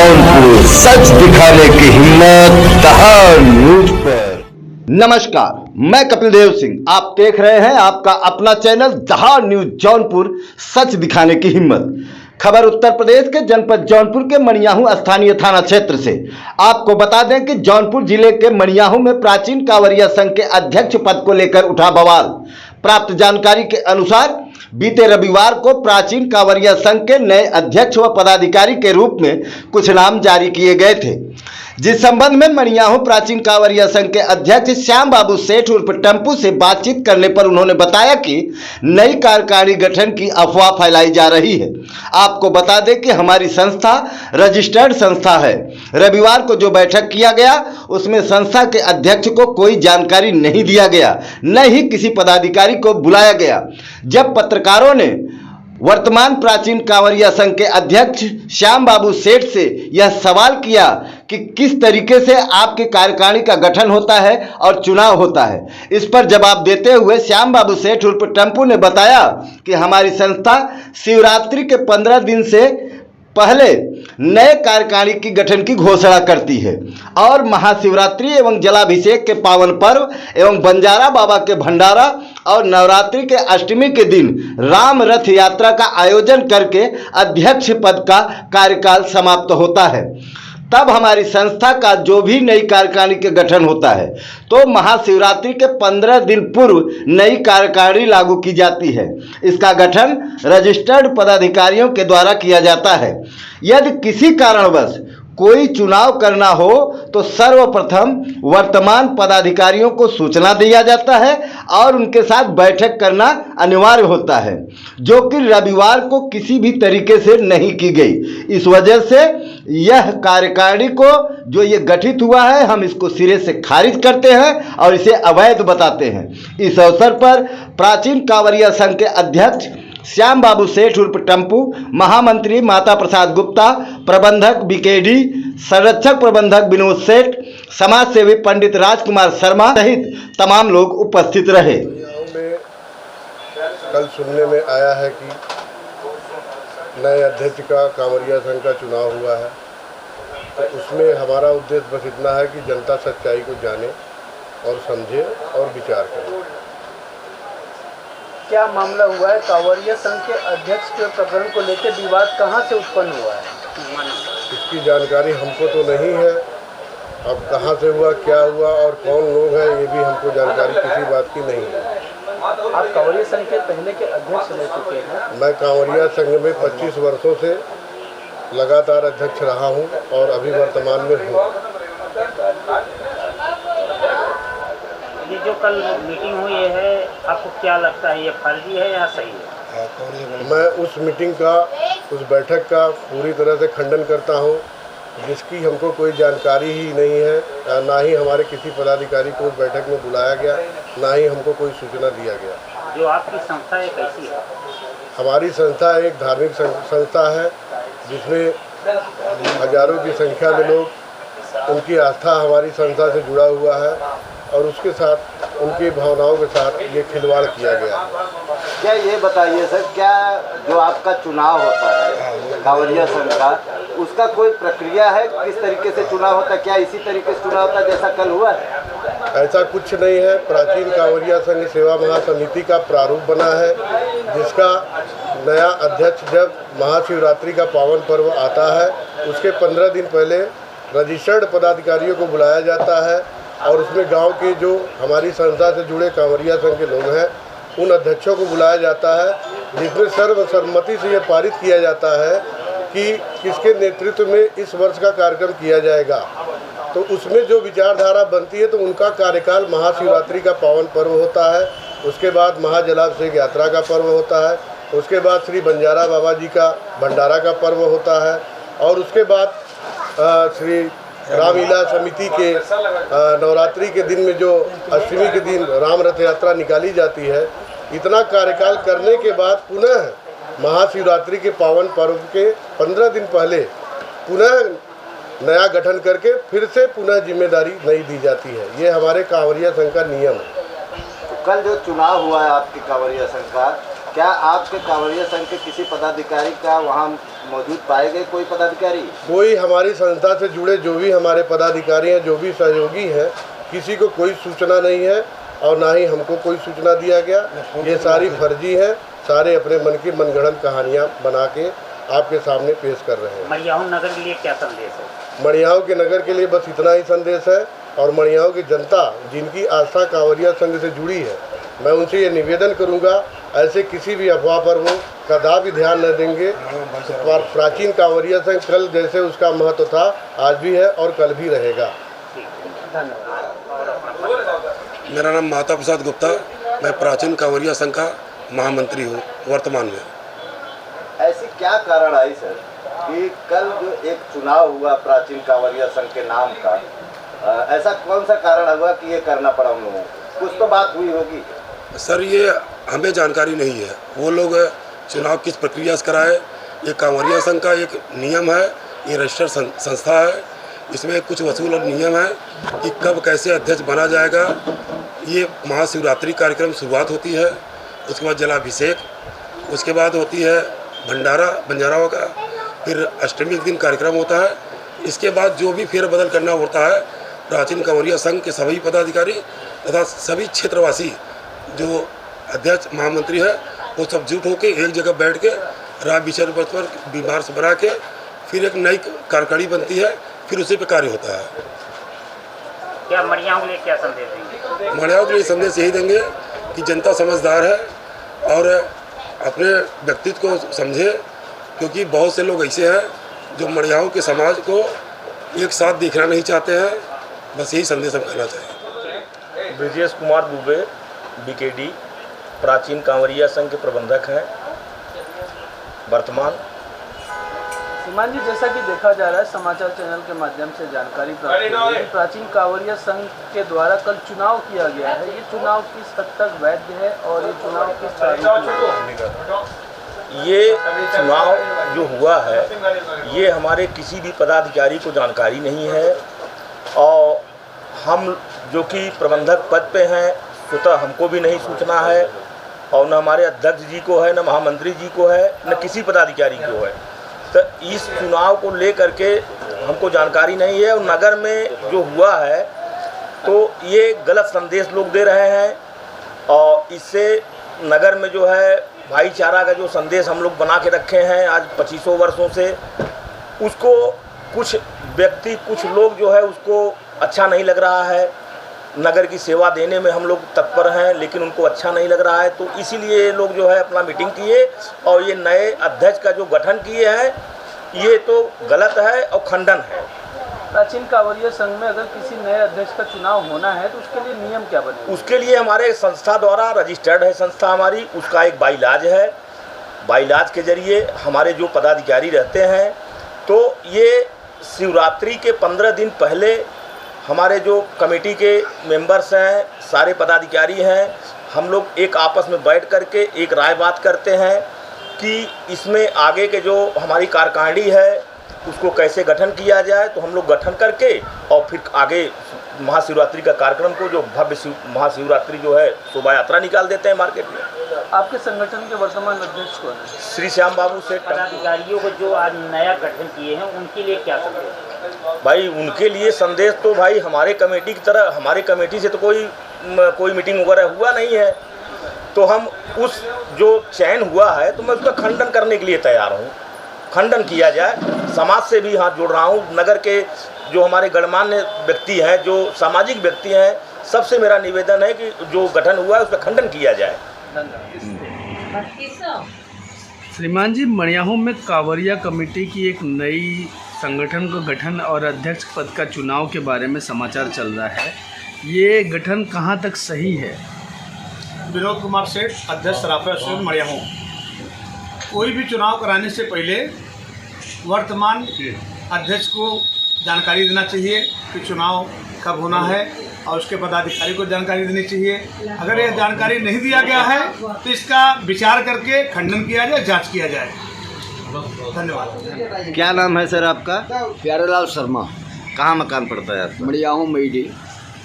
जौनपुर, सच दिखाने की हिम्मत दहाड़ न्यूज पर। नमस्कार, मैं कपिल देव सिंह। आप देख रहे हैं आपका अपना चैनल दहाड़ न्यूज जौनपुर, सच दिखाने की हिम्मत। खबर उत्तर प्रदेश के जनपद जौनपुर के मणियाहू स्थानीय थाना क्षेत्र से। आपको बता दें कि जौनपुर जिले के मणियाहू में प्राचीन कांवरिया संघ के अध्यक्ष पद को लेकर उठा बवाल। प्राप्त जानकारी के अनुसार बीते रविवार को प्राचीन कांवरिया संघ के नए अध्यक्ष व पदाधिकारी के रूप में कुछ नाम जारी किए गए थे, जिस संबंध में मणियाहू प्राचीन कांवरिया संघ के अध्यक्ष श्याम बाबू सेठ उर्फ टम्पू से बातचीत करने पर उन्होंने बताया कि नई कार्यकारिणी गठन की अफवाह फैलाई जा रही है। आपको बता दें कि हमारी संस्था रजिस्टर्ड संस्था है। रविवार को जो बैठक किया गया उसमें संस्था के अध्यक्ष को कोई जानकारी नहीं दिया गया, न ही किसी पदाधिकारी को बुलाया गया। जब पत्रकारों ने वर्तमान प्राचीन कांवरिया संघ के अध्यक्ष श्याम बाबू सेठ से यह सवाल किया कि किस तरीके से आपके कार्यकारिणी का गठन होता है और चुनाव होता है, इस पर जवाब देते हुए श्याम बाबू सेठ उर्फ टम्पू ने बताया कि हमारी संस्था शिवरात्रि के 15 दिन से पहले नए कार्यकारिणी की गठन की घोषणा करती है और महाशिवरात्रि एवं जलाभिषेक के पावन पर्व एवं बंजारा बाबा के भंडारा और नवरात्रि के अष्टमी के दिन राम रथ यात्रा का आयोजन करके अध्यक्ष पद का कार्यकाल समाप्त होता है। तब हमारी संस्था का जो भी नई कार्यकारिणी के गठन होता है तो महाशिवरात्रि के 15 दिन पूर्व नई कार्यकारिणी लागू की जाती है। इसका गठन रजिस्टर्ड पदाधिकारियों के द्वारा किया जाता है। यदि किसी कारणवश कोई चुनाव करना हो तो सर्वप्रथम वर्तमान पदाधिकारियों को सूचना दिया जाता है और उनके साथ बैठक करना अनिवार्य होता है, जो कि रविवार को किसी भी तरीके से नहीं की गई। इस वजह से यह कार्यकारिणी को जो ये गठित हुआ है, हम इसको सिरे से खारिज करते हैं और इसे अवैध बताते हैं। इस अवसर पर प्राचीन कांवरिया संघ के अध्यक्ष श्याम बाबू सेठ उर्फ टम्पू, महामंत्री माता प्रसाद गुप्ता, प्रबंधक बीकेडी, संरक्षक प्रबंधक विनोद सेठ, समाज सेवी पंडित राजकुमार शर्मा सहित तमाम लोग उपस्थित रहे। कल सुनने में आया है कि नए अध्यक्ष का कांवरिया संघ का चुनाव हुआ है, तो उसमें हमारा उद्देश्य बस इतना है कि जनता सच्चाई को जाने और समझे और विचार करे। क्या मामला हुआ है? कांवरिया संघ के अध्यक्ष के प्रकरण को लेकर विवाद कहां से उत्पन्न हुआ है? इसकी जानकारी हमको तो नहीं है। अब कहां से हुआ, क्या हुआ और कौन लोग हैं, ये भी हमको जानकारी किसी बात की नहीं है। आप कांवरिया संघ के पहले के अध्यक्ष रह चुके हैं। मैं कांवरिया संघ में 25 वर्षों से लगातार अध्यक्ष रहा हूं और अभी वर्तमान में हूँ। ये जो कल मीटिंग हुई है, आपको क्या लगता है, ये फर्जी है या सही है? मैं उस मीटिंग का, उस बैठक का पूरी तरह से खंडन करता हूं, जिसकी हमको कोई जानकारी ही नहीं है। ना ही हमारे किसी पदाधिकारी को उस बैठक में बुलाया गया, ना ही हमको कोई सूचना दिया गया। जो आपकी संस्था है कैसी है? हमारी संस्था एक धार्मिक संस्था है, जिसमें हजारों की संख्या में लोग, उनकी आस्था हमारी संस्था से जुड़ा हुआ है और उसके साथ उनकी भावनाओं के साथ ये खिलवाड़ किया गया। क्या ये बताइए सर, क्या जो आपका चुनाव होता है कांवरिया संघ का, उसका कोई प्रक्रिया है? किस तरीके से चुनाव होता है? क्या इसी तरीके से चुनाव होता है जैसा कल हुआ है? ऐसा कुछ नहीं है। प्राचीन कांवरिया संघ सेवा महासमिति का प्रारूप बना है, जिसका नया अध्यक्ष जब महाशिवरात्रि का पावन पर्व आता है उसके 15 दिन पहले रजिस्टर्ड पदाधिकारियों को बुलाया जाता है और उसमें गांव के जो हमारी संस्था से जुड़े कांवरिया संघ के लोग हैं उन अध्यक्षों को बुलाया जाता है, जिसमें सर्वसम्मति से यह पारित किया जाता है कि किसके नेतृत्व में इस वर्ष का कार्यक्रम किया जाएगा। तो उसमें जो विचारधारा बनती है तो उनका कार्यकाल महाशिवरात्रि का पावन पर्व होता है, उसके बाद महाजलाभिषेक यात्रा का पर्व होता है, उसके बाद श्री बंजारा बाबा जी का भंडारा का पर्व होता है और उसके बाद श्री रामलीला समिति के नवरात्रि के दिन में जो अष्टमी के दिन राम रथ यात्रा निकाली जाती है। इतना कार्यकाल करने के बाद पुनः महाशिवरात्रि के पावन पर्व के 15 दिन पहले पुनः नया गठन करके फिर से पुनः जिम्मेदारी नहीं दी जाती है। ये हमारे कांवरिया संघ का नियम है। तो कल जो चुनाव हुआ है आपके कांवरिया संघ का, क्या आपके कांवरिया संघ के किसी पदाधिकारी का वहाँ मौजूद पाए गए कोई पदाधिकारी? कोई हमारी संस्था से जुड़े जो भी हमारे पदाधिकारी हैं, जो भी सहयोगी हैं, किसी को कोई सूचना नहीं है और ना ही हमको कोई सूचना दिया गया। ये सारी फर्जी है, सारे अपने मन की मनगढ़ंत कहानियाँ बना के आपके सामने पेश कर रहे हैं। मड़ियाहू नगर के लिए क्या संदेश है? मड़ियाहू के नगर के लिए बस इतना ही संदेश है और मड़ियाहू की जनता जिनकी आस्था कांवरिया संघ से जुड़ी है, मैं उनसे ये निवेदन करूंगा, ऐसे किसी भी अफवाह पर वो कदापि ध्यान न देंगे। प्राचीन कांवरिया संघ कल जैसे उसका महत्व था, आज भी है और कल भी रहेगा। मेरा नाम माता प्रसाद गुप्ता, मैं प्राचीन कांवरिया संघ का महामंत्री हूँ वर्तमान में। ऐसी क्या कारण आई सर कि कल जो एक चुनाव हुआ प्राचीन कांवरिया संघ के नाम का, ऐसा कौन सा कारण हुआ कि ये करना पड़ा उन लोगों को? कुछ तो बात हुई होगी सर, ये हमें जानकारी नहीं है। वो लोग चुनाव किस प्रक्रिया से कराए, ये कांवरिया संघ का एक नियम है, ये रजिस्टर्ड संस्था है, इसमें कुछ वसूल और नियम है कि कब कैसे अध्यक्ष बना जाएगा। ये महाशिवरात्रि कार्यक्रम शुरुआत होती है, उसके बाद जलाभिषेक, उसके बाद होती है भंडारा बंजाराओं का, फिर अष्टमी के दिन कार्यक्रम होता है। इसके बाद जो भी फेरबदल करना होता है, प्राचीन कांवरिया संघ के सभी पदाधिकारी तथा सभी क्षेत्रवासी जो अध्यक्ष महामंत्री है, वो सब जुट होकर एक जगह बैठ के राय विचार पर बीमार से बना के फिर एक नई कार्यकारिणी बनती है, फिर उसी पे कार्य होता है। क्या मड़ियाहू के लिए क्या संदेश देंगे? मड़ियाहू के लिए संदेश यही देंगे कि जनता समझदार है और अपने व्यक्तित्व को समझे, क्योंकि बहुत से लोग ऐसे हैं जो मड़ियाहू के समाज को एक साथ देखना नहीं चाहते हैं। बस यही संदेश हम कहना चाहिए। ब्रजेश कुमार दुबे, बीकेडी, प्राचीन कांवरिया संघ के प्रबंधक हैं वर्तमान। श्रीमान जी, जैसा कि देखा जा रहा है, समाचार चैनल के माध्यम से जानकारी प्राप्त हुई है कि प्राचीन कांवरिया संघ के द्वारा कल चुनाव किया गया है। ये चुनाव किस हद तक वैध है और ये चुनाव किस तारीख में? ये चुनाव जो हुआ है, ये हमारे किसी भी पदाधिकारी को जानकारी नहीं है और हम जो कि प्रबंधक पद पे हैं, स्वतः हमको भी नहीं सूचना है और न हमारे अध्यक्ष जी को है, न महामंत्री जी को है, न किसी पदाधिकारी को है। तो इस चुनाव को लेकर के हमको जानकारी नहीं है और नगर में जो हुआ है तो ये गलत संदेश लोग दे रहे हैं और इससे नगर में जो है भाईचारा का जो संदेश हम लोग बना के रखे हैं आज 25 वर्षों से, उसको कुछ व्यक्ति, कुछ लोग जो है उसको अच्छा नहीं लग रहा है। नगर की सेवा देने में हम लोग तत्पर हैं, लेकिन उनको अच्छा नहीं लग रहा है, तो इसीलिए ये लोग जो है अपना मीटिंग किए और ये नए अध्यक्ष का जो गठन किए हैं, ये तो गलत है और खंडन है। प्राचीन कांवरिया संघ में अगर किसी नए अध्यक्ष का चुनाव होना है तो उसके लिए नियम क्या बने? उसके लिए हमारे संस्था द्वारा रजिस्टर्ड है संस्था हमारी, उसका एक बाइलाज है। बाइलाज के जरिए हमारे जो पदाधिकारी रहते हैं, तो ये शिवरात्रि के 15 दिन पहले हमारे जो कमेटी के मेंबर्स हैं, सारे पदाधिकारी हैं, हम लोग एक आपस में बैठ करके एक राय बात करते हैं कि इसमें आगे के जो हमारी कार्यकारिणी है उसको कैसे गठन किया जाए। तो हम लोग गठन करके और फिर आगे महाशिवरात्रि का कार्यक्रम को, जो भव्य महाशिवरात्रि जो है शोभा यात्रा निकाल देते हैं मार्केट में। आपके संगठन के वर्तमान अध्यक्ष कौन है? श्री श्याम बाबू सेठ। पदाधिकारियों को जो आज नया गठन किए हैं उनके लिए क्या संदेश? भाई उनके लिए संदेश तो भाई हमारे कमेटी की तरह, हमारे कमेटी से तो कोई मीटिंग वगैरह हुआ नहीं है, तो हम उस जो चयन हुआ है तो मैं उसका खंडन करने के लिए तैयार हूँ। खंडन किया जाए, समाज से भी हाथ जोड़ रहा हूँ। नगर के जो हमारे गणमान्य व्यक्ति हैं, जो सामाजिक व्यक्ति हैं, सबसे मेरा निवेदन है कि जो गठन हुआ है उस पर खंडन किया जाए। श्रीमान जी, मड़ियाहू में कांवरिया कमेटी की एक नई संगठन को गठन और अध्यक्ष पद का चुनाव के बारे में समाचार चल रहा है, ये गठन कहाँ तक सही है? विनोद कुमार सेठ, अध्यक्ष सराफा एसोसिएशन मड़ियाहू। कोई भी चुनाव कराने से पहले वर्तमान अध्यक्ष को जानकारी देना चाहिए कि चुनाव कब होना है और उसके पदाधिकारी को जानकारी देनी चाहिए। अगर यह जानकारी नहीं दिया गया है तो इसका विचार करके खंडन किया जाए, जांच किया जाए। धन्यवाद। क्या नाम है सर आपका? प्यारेलाल शर्मा, कहाँ मकान पड़ता है आपका? मड़ियाहू मईडी।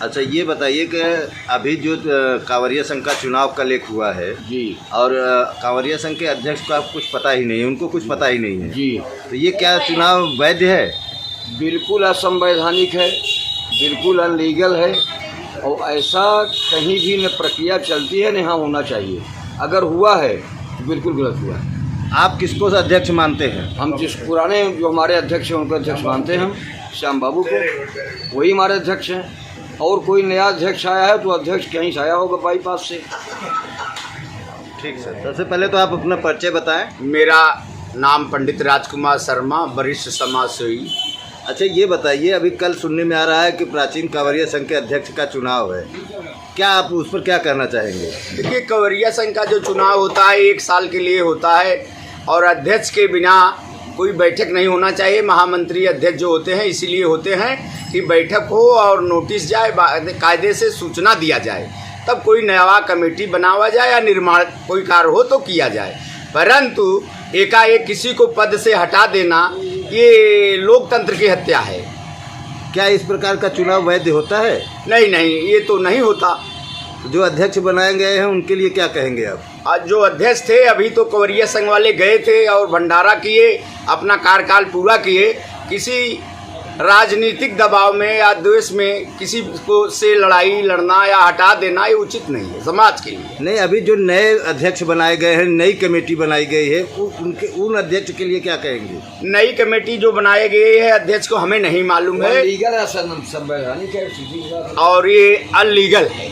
अच्छा, ये बताइए कि अभी जो कांवरिया संघ का चुनाव कल एक हुआ है जी और कांवरिया संघ के अध्यक्ष का कुछ पता ही नहीं है, उनको कुछ पता ही नहीं है, जी तो ये क्या चुनाव वैध है? बिल्कुल असंवैधानिक है, बिल्कुल अनलीगल है और ऐसा कहीं भी न प्रक्रिया चलती है न यहाँ होना चाहिए। अगर हुआ है तो बिल्कुल गलत हुआ है। आप किसको अध्यक्ष मानते हैं? हम जिस पुराने जो हमारे अध्यक्ष हैं उनको अध्यक्ष मानते हैं, हम श्याम बाबू को, वही हमारे अध्यक्ष हैं। और कोई नया अध्यक्ष आया है तो अध्यक्ष कहीं से आया होगा बाईपास से। ठीक सर, सबसे पहले तो आप अपना परिचय बताएं। मेरा नाम पंडित राजकुमार शर्मा, वरिष्ठ समाज सेवी। अच्छा, ये बताइए, अभी कल सुनने में आ रहा है कि प्राचीन कांवरिया संघ के अध्यक्ष का चुनाव है, क्या आप उस पर क्या कहना चाहेंगे? देखिए, कांवरिया संघ का जो चुनाव होता है 1 साल के लिए होता है और अध्यक्ष के बिना कोई बैठक नहीं होना चाहिए। महामंत्री अध्यक्ष जो होते हैं इसीलिए होते हैं कि बैठक हो और नोटिस जाए, कायदे से सूचना दिया जाए, तब कोई नया कमेटी बनावा जाए या निर्माण कोई कार्य हो तो किया जाए। परंतु एकाएक किसी को पद से हटा देना ये लोकतंत्र की हत्या है। क्या इस प्रकार का चुनाव वैध होता है? नहीं नहीं, ये तो नहीं होता। जो अध्यक्ष बनाए गए हैं उनके लिए क्या कहेंगे आप? आज जो अध्यक्ष थे अभी तो कांवरिया संघ वाले गए थे और भंडारा किए, अपना कार्यकाल पूरा किए। किसी राजनीतिक दबाव में या द्वेष में किसी को से लड़ाई लड़ना या हटा देना ये उचित नहीं है समाज के लिए। नहीं, अभी जो नए अध्यक्ष बनाए गए हैं, नई कमेटी बनाई गई है, उन अध्यक्ष के लिए क्या कहेंगे? नई कमेटी जो बनाए गए हैं अध्यक्ष को हमें नहीं मालूम है लीगल है, संवैधानिक है और ये अनलीगल है।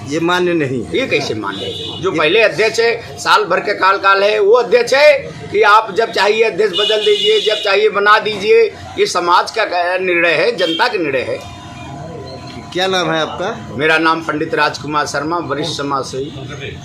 ये मान्य नहीं। ये कैसे माने? जो पहले अध्यक्ष है, साल भर के काल है, वो अध्यक्ष है कि आप जब चाहिए अध्यक्ष बदल दीजिए, जब चाहिए बना दीजिए। ये समाज का निर्णय है, जनता का निर्णय है। क्या नाम है आपका? मेरा नाम पंडित राजकुमार शर्मा, वरिष्ठ समाज सेवी।